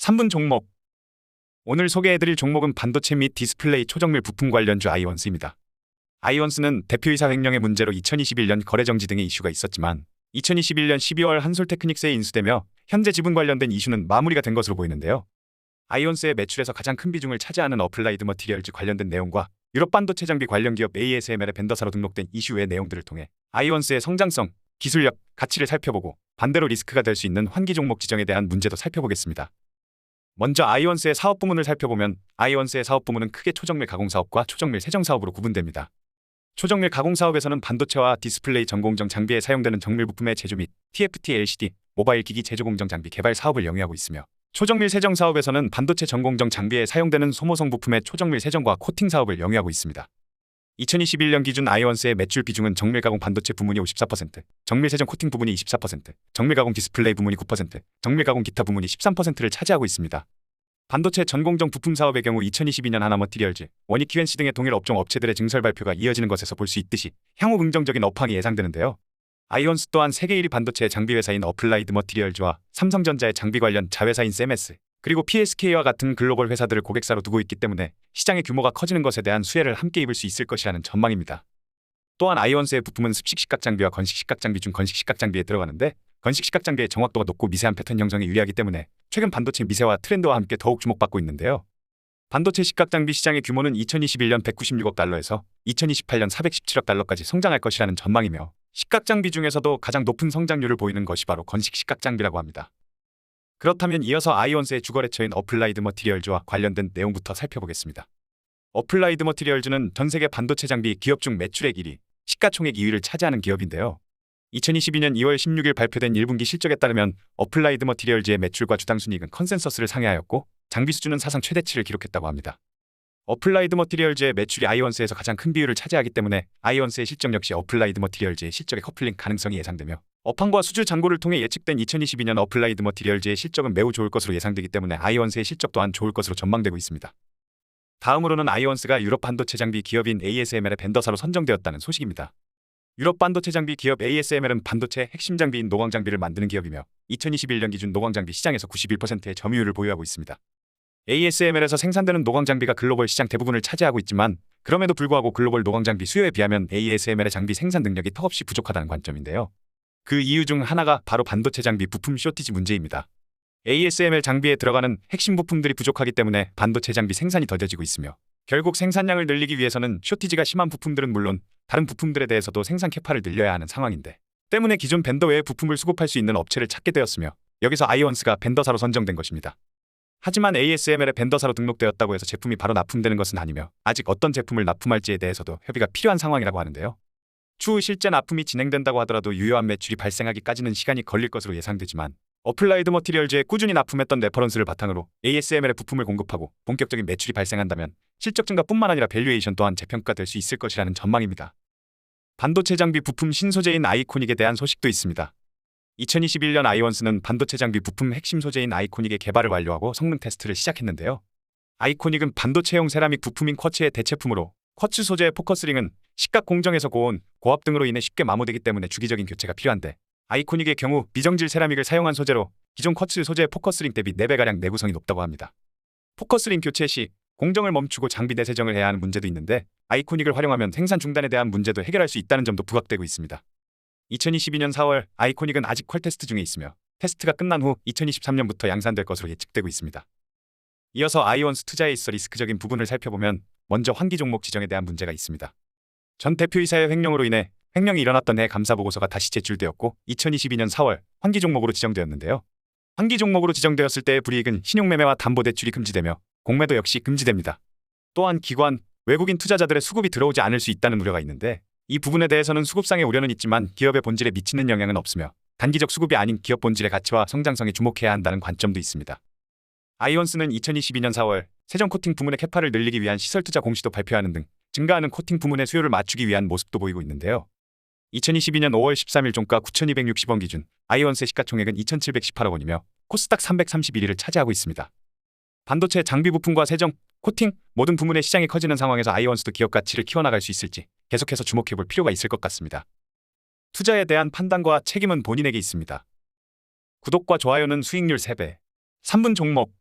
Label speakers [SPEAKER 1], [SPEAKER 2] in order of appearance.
[SPEAKER 1] 3분 종목. 오늘 소개해드릴 종목은 반도체 및 디스플레이 초정밀 부품 관련주 아이원스입니다. 아이원스는 대표이사 횡령의 문제로 2021년 거래 정지 등의 이슈가 있었지만 2021년 12월 한솔테크닉스에 인수되며 현재 지분 관련된 이슈는 마무리가 된 것으로 보이는데요. 아이원스의 매출에서 가장 큰 비중을 차지하는 어플라이드 머티리얼즈 관련된 내용과 유럽 반도체 장비 관련 기업 ASML의 벤더사로 등록된 이슈 외 내용들을 통해 아이원스의 성장성, 기술력, 가치를 살펴보고 반대로 리스크가 될 수 있는 환기 종목 지정에 대한 문제도 살펴보겠습니다. 먼저 아이원스의 사업 부문을 살펴보면 아이원스의 사업 부문은 크게 초정밀 가공 사업과 초정밀 세정 사업으로 구분됩니다. 초정밀 가공 사업에서는 반도체와 디스플레이 전공정 장비에 사용되는 정밀 부품의 제조 및 TFT LCD, 모바일 기기 제조 공정 장비 개발 사업을 영위하고 있으며 초정밀 세정 사업에서는 반도체 전공정 장비에 사용되는 소모성 부품의 초정밀 세정과 코팅 사업을 영위하고 있습니다. 2021년 기준 아이원스의 매출 비중은 정밀 가공 반도체 부문이 54%, 정밀 세정 코팅 부문이 24%, 정밀 가공 디스플레이 부문이 9%, 정밀 가공 기타 부문이 13%를 차지하고 있습니다. 반도체 전공정 부품 사업의 경우 2022년 하나머티리얼즈, 원익 QNC 등의 동일 업종 업체들의 증설 발표가 이어지는 것에서 볼 수 있듯이 향후 긍정적인 업황이 예상되는데요. 아이원스 또한 세계 1위 반도체 장비 회사인 어플라이드 머티리얼즈와 삼성전자의 장비 관련 자회사인 셈에스, 그리고 PSK와 같은 글로벌 회사들을 고객사로 두고 있기 때문에 시장의 규모가 커지는 것에 대한 수혜를 함께 입을 수 있을 것이라는 전망입니다. 또한 아이원스의 부품은 습식 시각 장비와 건식 시각 장비 중 건식 시각 장비에 들어가는데 건식 시각 장비의 정확도가 높고 미세한 패턴 형성에 유리하기 때문에 최근 반도체 미세화 트렌드와 함께 더욱 주목받고 있는데요. 반도체 시각 장비 시장의 규모는 2021년 196억 달러에서 2028년 417억 달러까지 성장할 것이라는 전망이며 시각 장비 중에서도 가장 높은 성장률을 보이는 것이 바로 건식 시각 장비라고 합니다. 그렇다면 이어서 아이원스의 주거래처인 어플라이드 머티리얼즈와 관련된 내용부터 살펴보겠습니다. 어플라이드 머티리얼즈는 전 세계 반도체 장비 기업 중 매출액 1위, 시가총액 2위를 차지하는 기업인데요. 2022년 2월 16일 발표된 1분기 실적에 따르면 어플라이드 머티리얼즈의 매출과 주당순이익은 컨센서스를 상회하였고 장비 수주는 사상 최대치를 기록했다고 합니다. 어플라이드 머티리얼즈의 매출이 아이원스에서 가장 큰 비율을 차지하기 때문에 아이원스의 실적 역시 어플라이드 머티리얼즈의 실적에 커플링 가능성이 예상되며 업황과 수주 잔고를 통해 예측된 2022년 어플라이드 머티리얼즈의 실적은 매우 좋을 것으로 예상되기 때문에 아이원스의 실적 또한 좋을 것으로 전망되고 있습니다. 다음으로는 아이원스가 유럽 반도체 장비 기업인 ASML의 벤더사로 선정되었다는 소식입니다. 유럽 반도체 장비 기업 ASML은 반도체 핵심 장비인 노광 장비를 만드는 기업이며 2021년 기준 노광 장비 시장에서 91%의 점유율을 보유하고 있습니다. ASML에서 생산되는 노광 장비가 글로벌 시장 대부분을 차지하고 있지만 그럼에도 불구하고 글로벌 노광 장비 수요에 비하면 ASML의 장비 생산 능력이 턱없이 부족하다는 관점인데요. 그 이유 중 하나가 바로 반도체 장비 부품 쇼티지 문제입니다. ASML 장비에 들어가는 핵심 부품들이 부족하기 때문에 반도체 장비 생산이 더뎌지고 있으며 결국 생산량을 늘리기 위해서는 쇼티지가 심한 부품들은 물론 다른 부품들에 대해서도 생산 캐파를 늘려야 하는 상황인데 때문에 기존 벤더 외의 부품을 수급할 수 있는 업체를 찾게 되었으며 여기서 아이원스가 벤더사로 선정된 것입니다. 하지만 ASML의 벤더사로 등록되었다고 해서 제품이 바로 납품되는 것은 아니며 아직 어떤 제품을 납품할지에 대해서도 협의가 필요한 상황이라고 하는데요. 추후 실제 납품이 진행된다고 하더라도 유효한 매출이 발생하기까지는 시간이 걸릴 것으로 예상되지만 어플라이드 머티리얼즈에 꾸준히 납품했던 레퍼런스를 바탕으로 ASML의 부품을 공급하고 본격적인 매출이 발생한다면 실적 증가뿐만 아니라 밸류에이션 또한 재평가될 수 있을 것이라는 전망입니다. 반도체 장비 부품 신소재인 아이코닉에 대한 소식도 있습니다. 2021년 아이원스는 반도체 장비 부품 핵심 소재인 아이코닉의 개발을 완료하고 성능 테스트를 시작했는데요. 아이코닉은 반도체용 세라믹 부품인 쿼츠의 대체품으로 쿼츠 소재의 포커스링은 식각 공정에서 고온, 고압 등으로 인해 쉽게 마모되기 때문에 주기적인 교체가 필요한데 아이코닉의 경우 미정질 세라믹을 사용한 소재로 기존 쿼츠 소재의 포커스링 대비 4배가량 내구성이 높다고 합니다. 포커스링 교체 시 공정을 멈추고 장비 내세정을 해야 하는 문제도 있는데 아이코닉을 활용하면 생산 중단에 대한 문제도 해결할 수 있다는 점도 부각되고 있습니다. 2022년 4월 아이코닉은 아직 퀄 테스트 중에 있으며 테스트가 끝난 후 2023년부터 양산될 것으로 예측되고 있습니다. 이어서 아이원스 투자에 있어 리스크적인 부분을 살펴보면 먼저 환기 종목 지정에 대한 문제가 있습니다. 전 대표이사의 횡령으로 인해 횡령이 일어났던 해 감사보고서가 다시 제출되었고 2022년 4월 환기 종목으로 지정되었는데요. 환기 종목으로 지정되었을 때의 불이익은 신용매매와 담보대출이 금지되며 공매도 역시 금지됩니다. 또한 기관, 외국인 투자자들의 수급이 들어오지 않을 수 있다는 우려가 있는데 이 부분에 대해서는 수급상의 우려는 있지만 기업의 본질에 미치는 영향은 없으며 단기적 수급이 아닌 기업 본질의 가치와 성장성에 주목해야 한다는 관점도 있습니다. 아이원스는 2022년 4월 세정 코팅 부문의 캐파를 늘리기 위한 시설 투자 공시도 발표하는 등 증가하는 코팅 부문의 수요를 맞추기 위한 모습도 보이고 있는데요. 2022년 5월 13일 종가 9,260원 기준 아이원스의 시가총액은 2,718억 원이며 코스닥 331위를 차지하고 있습니다. 반도체 장비 부품과 세정, 코팅 모든 부문의 시장이 커지는 상황에서 아이원스도 기업 가치를 키워나갈 수 있을지 계속해서 주목해볼 필요가 있을 것 같습니다. 투자에 대한 판단과 책임은 본인에게 있습니다. 구독과 좋아요는 수익률 3배. 3분 종목.